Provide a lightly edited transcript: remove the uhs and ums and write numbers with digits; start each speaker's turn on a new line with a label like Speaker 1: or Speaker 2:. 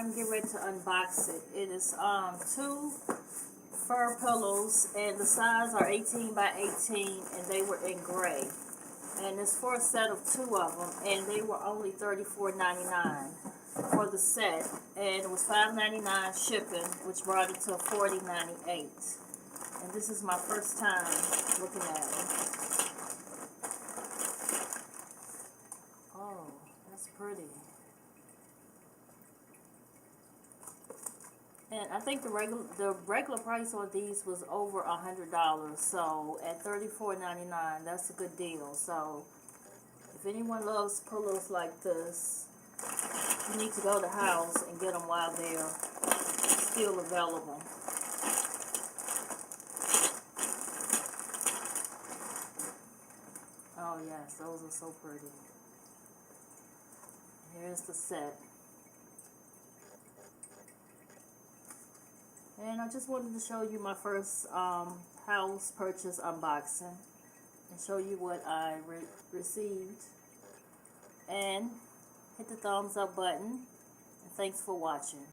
Speaker 1: I'm getting ready to unbox it. It is 2 fur pillows, and the size are 18 by 18, and they were in gray. And it's for a set of 2 of them, and they were only $34.99 for the set, and it was $5.99 shipping, which brought it to $40.98. And this is my first time looking at them. Oh, that's pretty. And I think the regular price on these was over $100. So at $34.99, that's a good deal. So if anyone loves pillows like this, you need to go to Houzz and get them while they're still available. Oh yes, those are so pretty. Here's the set. And I just wanted to show you my first Houzz purchase unboxing and show you what I received. And hit the thumbs up button. And thanks for watching.